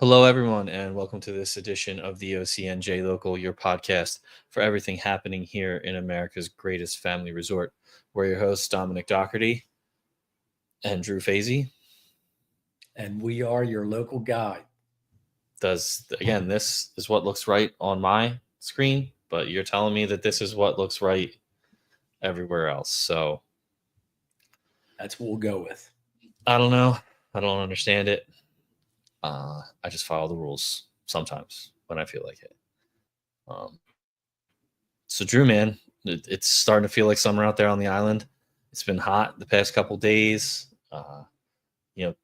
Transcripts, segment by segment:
Hello, everyone, and welcome to this edition of the OCNJ Local, your podcast for everything happening here in America's greatest family resort. We're your hosts, Dominic Doherty and Drew Fazy. And we are your local guide. This is what looks right on my screen, but you're telling me that this is what looks right everywhere else. So That's what we'll go with. I don't know. I don't understand it. I just follow the rules sometimes when I feel like it. So Drew, man, it's starting to feel like summer out there on the island. It's been hot the past couple days. You know,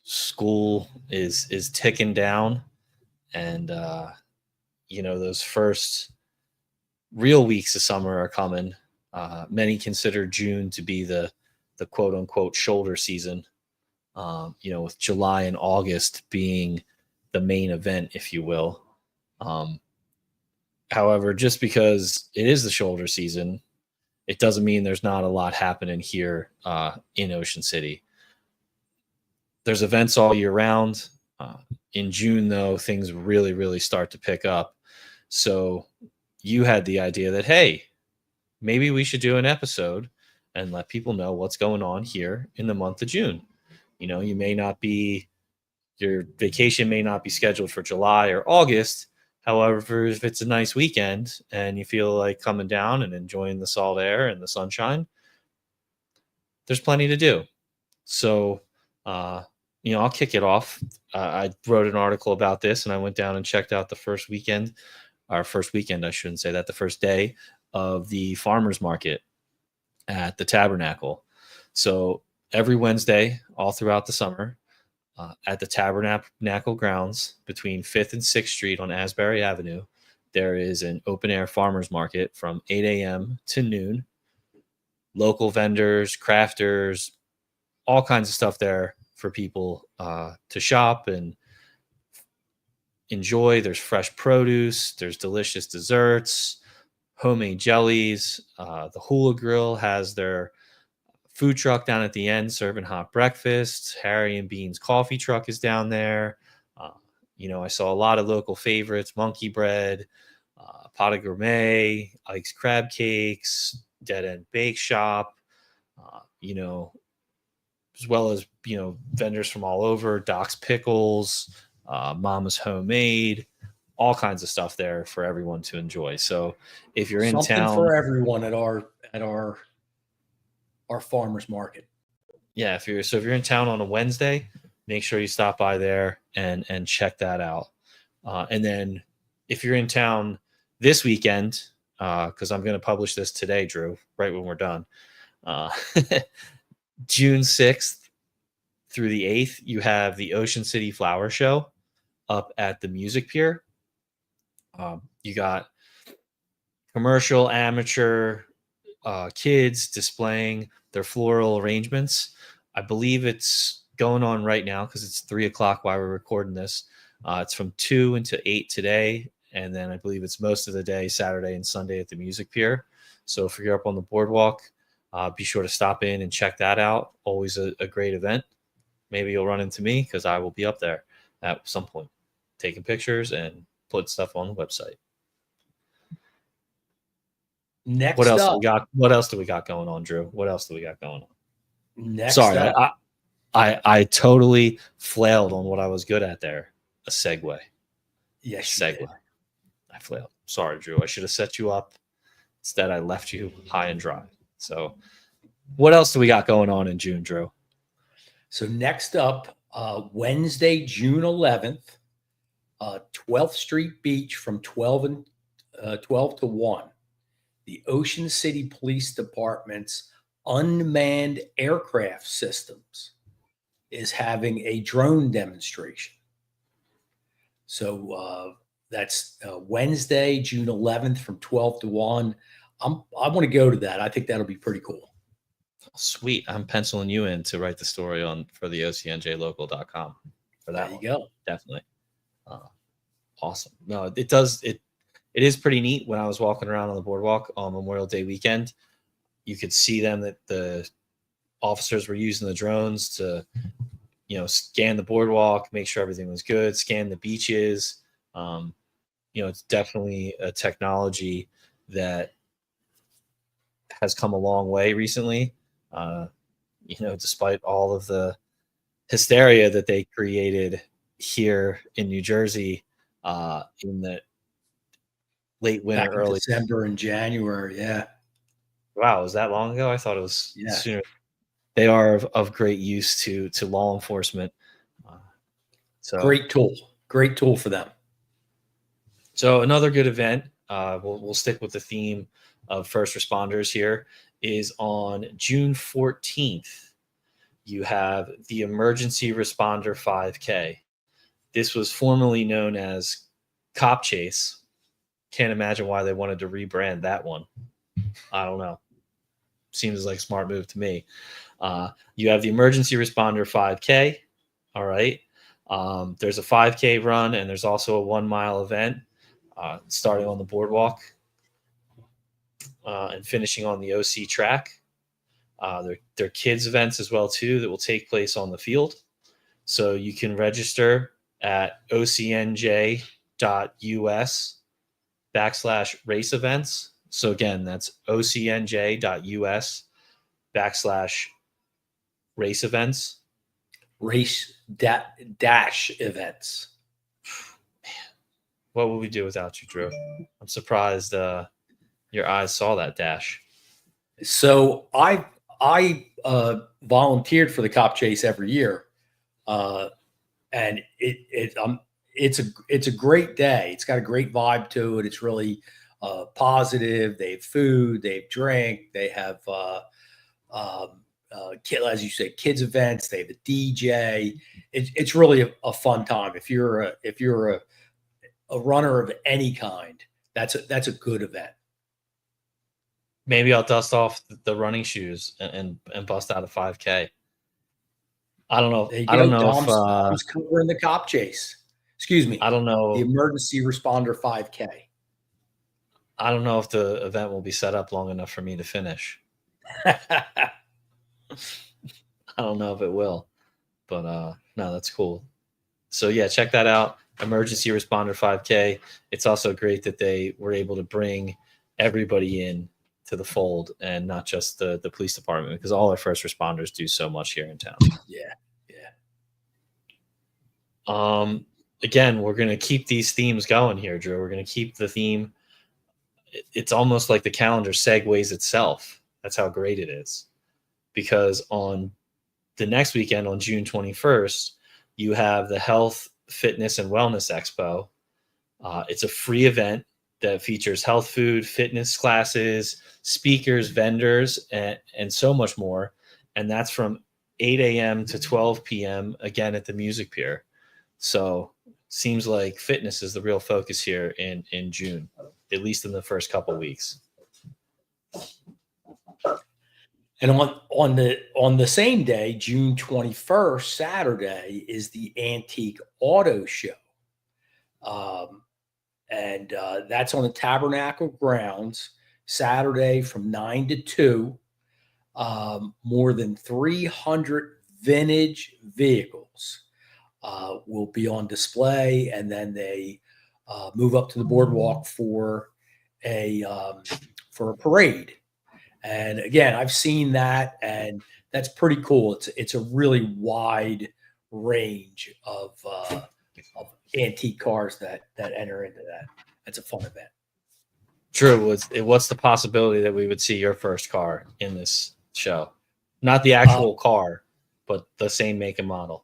school is ticking down, and those first real weeks of summer are coming. Many consider June to be the quote unquote shoulder season. With July and August being the main event, if you will. However, just because it is the shoulder season, it doesn't mean there's not a lot happening here in Ocean City. There's events all year round. In June, though, things really, really start to pick up. So you had the idea that, hey, maybe we should do an episode and let people know what's going on here in the month of June. You may not be, your vacation may not be scheduled for July or August. However, if it's a nice weekend and you feel like coming down and enjoying the salt air and the sunshine, there's plenty to do. So, I'll kick it off. I wrote an article about this and I went down and checked out the first day of the farmers market at the Tabernacle. So every Wednesday, all throughout the summer, at the Tabernacle grounds between 5th and 6th Street on Asbury Avenue, there is an open-air farmers market from 8 a.m. to noon. Local vendors, crafters, all kinds of stuff there for people to shop and enjoy. There's fresh produce. There's delicious desserts, homemade jellies. The Hula Grill has their food truck down at the end serving hot breakfast. Harry and Bean's coffee truck is down there. I saw a lot of local favorites: Monkey Bread, Pot of Gourmet, Ike's Crab Cakes, Dead End Bake Shop, as well as, vendors from all over, Doc's Pickles, Mama's Homemade, all kinds of stuff there for everyone to enjoy. So if you're in town, something for everyone at our farmers market. Yeah, if you're in town on a Wednesday, make sure you stop by there and check that out. And then if you're in town this weekend, because I'm going to publish this today, Drew, right when we're done, June 6th through the 8th, you have the Ocean City Flower Show up at the Music Pier. You got commercial, amateur, kids displaying their floral arrangements. I believe it's going on right now because it's 3:00 while we're recording this. It's from 2 until 8 today, and then I believe it's most of the day Saturday and Sunday at the Music Pier. So if you're up on the boardwalk, be sure to stop in and check that out. Always a great event. Maybe you'll run into me because I will be up there at some point taking pictures and put stuff on the website. What else do we got going on, Drew? What else do we got going on? Sorry, I totally flailed on what I was good at there. A segue. Yes, segue. I flailed. Sorry, Drew. I should have set you up. Instead, I left you high and dry. So, what else do we got going on in June, Drew? So next up, Wednesday, June 11th, 12th Street Beach from 12 to 1. The Ocean City Police Department's unmanned aircraft systems is having a drone demonstration. So that's Wednesday, June 11th from 12 to 1. I want to go to that. I think that'll be pretty cool. Sweet. I'm penciling you in to write the story for the OCNJlocal.com for that. There you go. Definitely. Awesome. No, it is pretty neat. When I was walking around on the boardwalk on Memorial Day weekend, you could see them that the officers were using the drones to scan the boardwalk, make sure everything was good, scan the beaches. It's definitely a technology that has come a long way recently. Despite all of the hysteria that they created here in New Jersey in the late winter, Back in early. December and January. Yeah. Wow, was that long ago? I thought it was Yeah. sooner. They are of great use to law enforcement. Great tool for them. So another good event, we'll stick with the theme of first responders here, is on June 14th. You have the Emergency Responder 5K. This was formerly known as Cop Chase. Can't imagine why they wanted to rebrand that one. I don't know. Seems like a smart move to me. You have the Emergency Responder 5K. All right. There's a 5K run, and there's also a 1 mile event starting on the boardwalk and finishing on the OC track. There are kids events as well too that will take place on the field. So you can register at ocnj.us/race events. So again, that's ocnj.us/race events. Race dash events. What would we do without you, Drew? I'm surprised your eyes saw that dash. So I volunteered for the Cop Chase every year, and it's a great day. It's got a great vibe to it. It's really positive. They have food, they have drink, they have as you say, kids events. They have a DJ. It's really a fun time. If you're a runner of any kind, that's a good event. Maybe I'll dust off the running shoes and bust out a 5K. I don't know. I don't know Dom's covering the Cop Chase. Excuse me. I don't know. The Emergency Responder 5K. I don't know if the event will be set up long enough for me to finish. I don't know if it will, but no, that's cool. So yeah, check that out. Emergency Responder 5K. It's also great that they were able to bring everybody in to the fold and not just the police department, because all our first responders do so much here in town. Yeah. Again, we're going to keep these themes going here, Drew. We're going to keep the theme. It's almost like the calendar segues itself. That's how great it is. Because on the next weekend, on June 21st, you have the Health, Fitness, and Wellness Expo. It's a free event that features health food, fitness classes, speakers, vendors, and so much more. And that's from 8 a.m. to 12 p.m., again, at the Music Pier. So seems like fitness is the real focus here in June, at least in the first couple of weeks. And on the same day, June 21st, Saturday, is the Antique Auto Show. And that's on the Tabernacle grounds, Saturday from 9 to 2. More than 300 vintage vehicles will be on display, and then they move up to the boardwalk for a parade. And again, I've seen that, and that's pretty cool. It's a really wide range of antique cars that enter into that. That's a fun event. Drew, what's the possibility that we would see your first car in this show? Not the actual car, but the same make and model.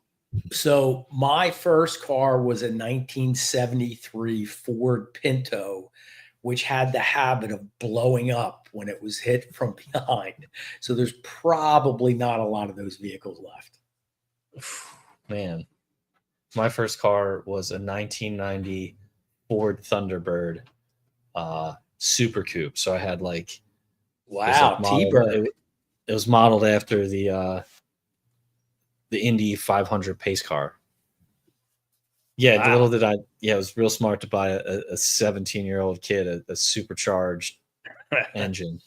So my first car was a 1973 Ford Pinto, which had the habit of blowing up when it was hit from behind. So there's probably not a lot of those vehicles left. Man, my first car was a 1990 Ford Thunderbird Super Coupe. So I had wow, T-Bird. It was modeled after the Indy 500 pace car. Yeah, wow. Little did I. Yeah, it was real smart to buy a 17-year-old kid a supercharged engine.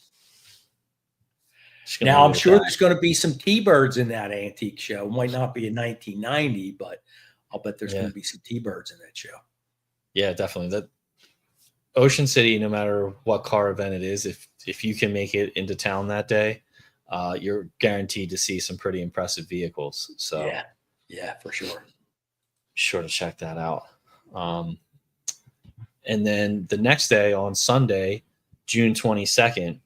Just gonna Now, leave I'm it at sure that. there's going to be some T-Birds in that antique show. It might not be in 1990, but I'll bet there's going Yeah. to be some T-Birds in that show. Yeah, definitely. That Ocean City, no matter what car event it is, if you can make it into town that day, you're guaranteed to see some pretty impressive vehicles. So Yeah, for sure. sure to check that out. And then the next day on Sunday, June 22nd,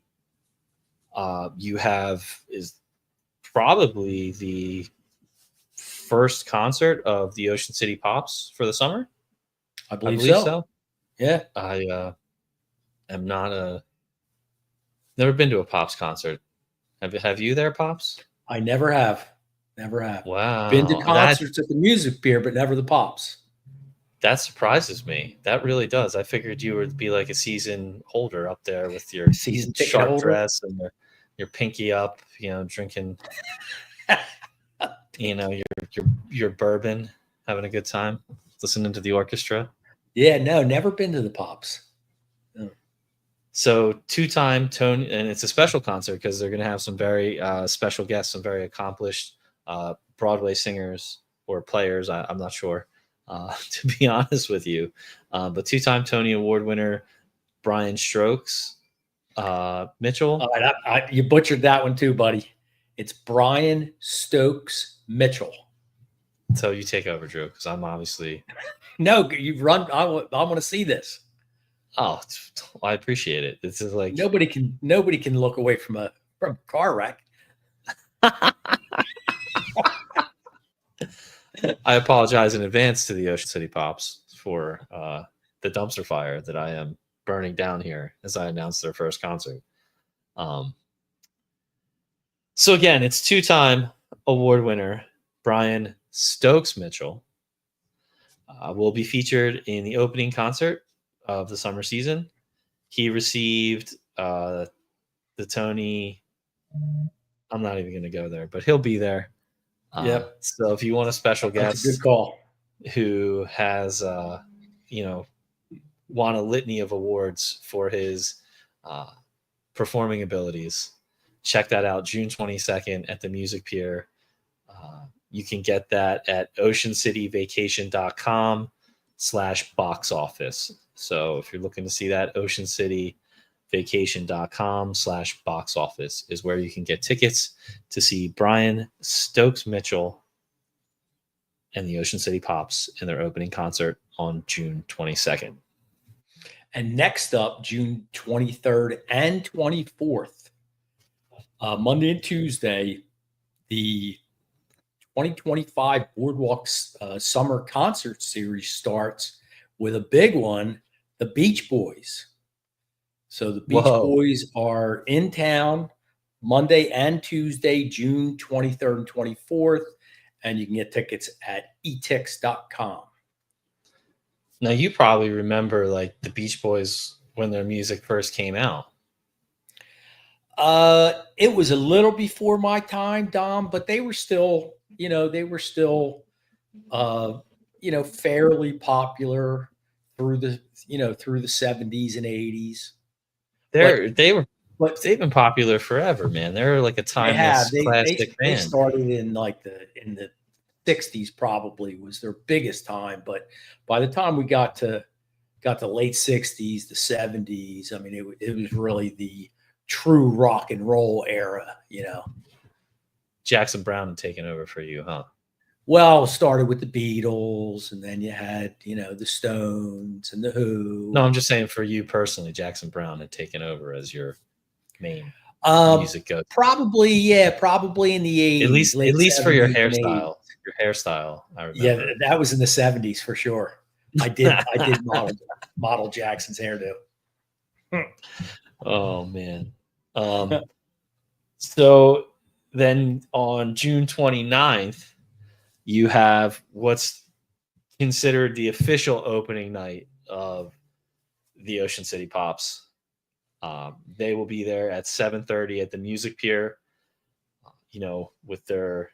you have is probably the first concert of the Ocean City Pops for the summer. I I believe believe so. so. Yeah, I am not never been to a Pops concert. Have you there, Pops? I never have. Never have. Been to Wow, concerts at the Music Pier, but never the Pops. that surprises me. That really does. I figured you would be like a season holder up there with your Season ticket sharp holder. dress and your pinky up, drinking, your bourbon, having a good time, listening to the orchestra. Yeah, no, never been to the Pops. No. So two-time Tony, and it's a special concert because they're going to have some very special guests, some very accomplished Broadway singers or players. I'm not sure, to be honest with you. But two-time Tony Award winner Brian Strokes Mitchell. All right, you butchered that one too, buddy. It's Brian Stokes Mitchell. So you take over, Drew, because I'm obviously. No, you've run. I want to see this. Oh, I appreciate it. This is like Nobody can look away from a car wreck. I apologize in advance to the Ocean City Pops for the dumpster fire that I am burning down here as I announce their first concert. So again, it's two-time award winner Brian Stokes Mitchell will be featured in the opening concert of the summer season. He received the Tony. I'm not even going to go there, but he'll be there. Yep. So if you want a special guest, that's a good call, who has won a litany of awards for his performing abilities, check that out. June 22nd at the Music Pier. You can get that at oceancityvacation.com/box office. So if you're looking to see that, oceancityvacation.com/box office is where you can get tickets to see Brian Stokes Mitchell and the Ocean City Pops in their opening concert on June 22nd. And next up, June 23rd and 24th, Monday and Tuesday, the 2025 Boardwalk Summer Concert Series starts with a big one, the Beach Boys. So the Beach Boys are in town Monday and Tuesday, June 23rd and 24th, and you can get tickets at etix.com. Now, you probably remember like the Beach Boys when their music first came out. It was a little before my time, Dom, but they were still, fairly popular through the 70s and 80s. They've been popular forever, man. They're like a timeless classic band. They started in the 60s, probably was their biggest time, but by the time we got to late 60s, the 70s, I mean, it was really the true rock and roll era, Jackson Browne had taken over for you, huh? Well, it started with the Beatles, and then you had, the Stones and the Who. No, I'm just saying for you personally, Jackson Browne had taken over as your main music go. Probably in the 80s. At least for your hairstyle. Your hairstyle, I remember. Yeah, that was in the 70s for sure. I did model Jackson's hairdo. Oh man. So then on June 29th, you have what's considered the official opening night of the Ocean City Pops. They will be there at 7:30 at the Music Pier, with their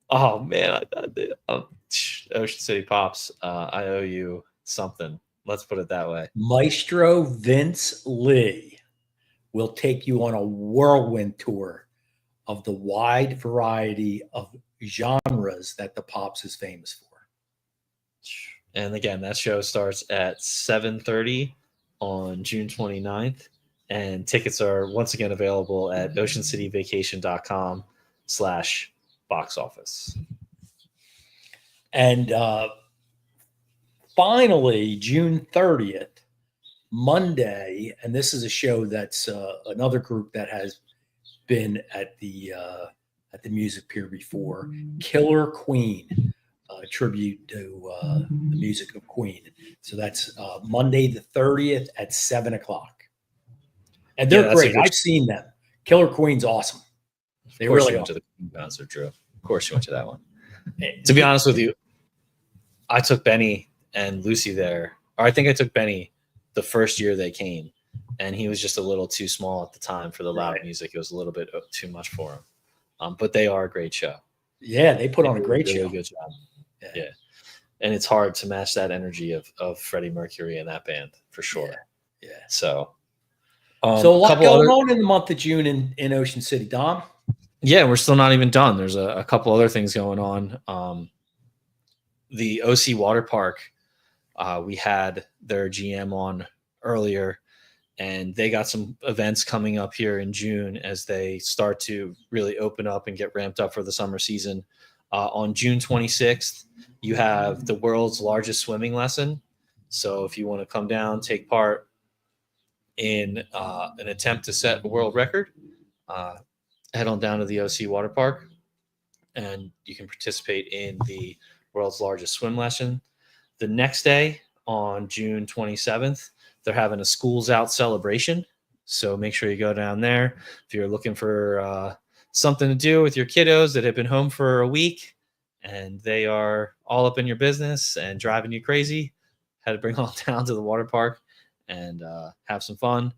oh man, Ocean City Pops. I owe you something. Let's put it that way. Maestro Vince Lee will take you on a whirlwind tour of the wide variety of genres that the Pops is famous for. And again, that show starts at 7:30 on June 29th. And tickets are once again available at oceancityvacation.com/box office. And finally, June 30th, Monday, and this is a show that's another group that has been at the Music Pier before, Killer Queen, tribute to the music of Queen. So that's Monday the 30th at 7 o'clock. And they're great. I've seen them. Killer Queen's awesome. They really went to the Queen concert, Drew. Of course you went to that one. To be honest with you, I took Benny and Lucy there. Or I think I took Benny the first year they came. And he was just a little too small at the time for the loud music. It was a little bit too much for him. But they are a great show. Yeah, they put on a great show. Good job. Yeah. And it's hard to match that energy of Freddie Mercury and that band for sure. Yeah. So a lot going on in the month of June in Ocean City, Dom. Yeah, we're still not even done. There's a couple other things going on. The OC Water Park, we had their GM on earlier, and they got some events coming up here in June as they start to really open up and get ramped up for the summer season. On June 26th, you have the world's largest swimming lesson. So if you want to come down, take part in an attempt to set a world record, head on down to the OC Water Park, and you can participate in the world's largest swim lesson. The next day, on June 27th, they're having a Schools Out celebration. So make sure you go down there. If you're looking for something to do with your kiddos that have been home for a week and they are all up in your business and driving you crazy, head to bring on down to the water park and have some fun.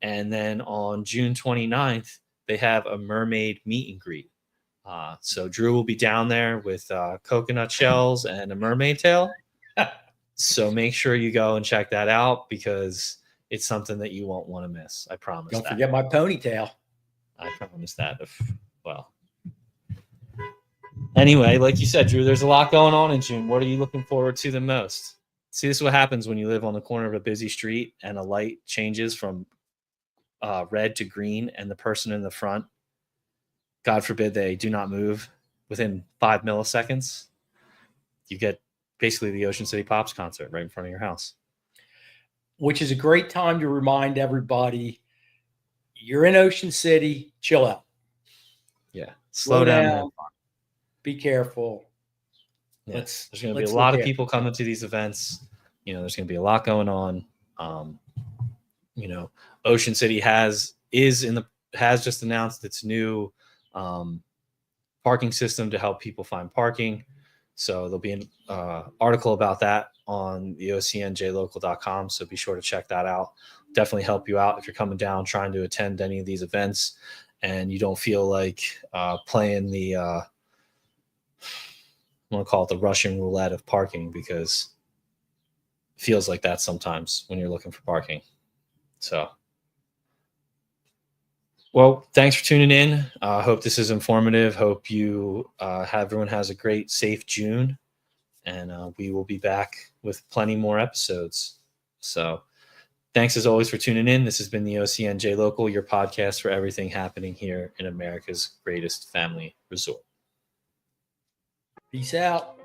And then on June 29th, they have a mermaid meet and greet. So Drew will be down there with coconut shells and a mermaid tail. So make sure you go and check that out because it's something that you won't want to miss. I promise. Don't forget my ponytail. I promise that. Anyway, like you said, Drew, there's a lot going on in June. What are you looking forward to the most? See, this is what happens when you live on the corner of a busy street and a light changes from red to green, and the person in the front, God forbid they do not move within 5 milliseconds. You get basically the Ocean City Pops concert right in front of your house. Which is a great time to remind everybody, you're in Ocean City, chill out. Yeah. Slow down. Be careful. Yeah. There's going to be a lot of people coming to these events. There's going to be a lot going on. Ocean City has just announced its new parking system to help people find parking. So there'll be an article about that on the OCNJlocal.com. So be sure to check that out. Definitely help you out if you're coming down trying to attend any of these events and you don't feel like playing the, I'm going to call it the Russian roulette of parking, because it feels like that sometimes when you're looking for parking. So, well, thanks for tuning in. I hope this is informative. Hope you everyone has a great, safe June. And we will be back with plenty more episodes. So thanks as always for tuning in. This has been the OCNJ Local, your podcast for everything happening here in America's greatest family resort. Peace out.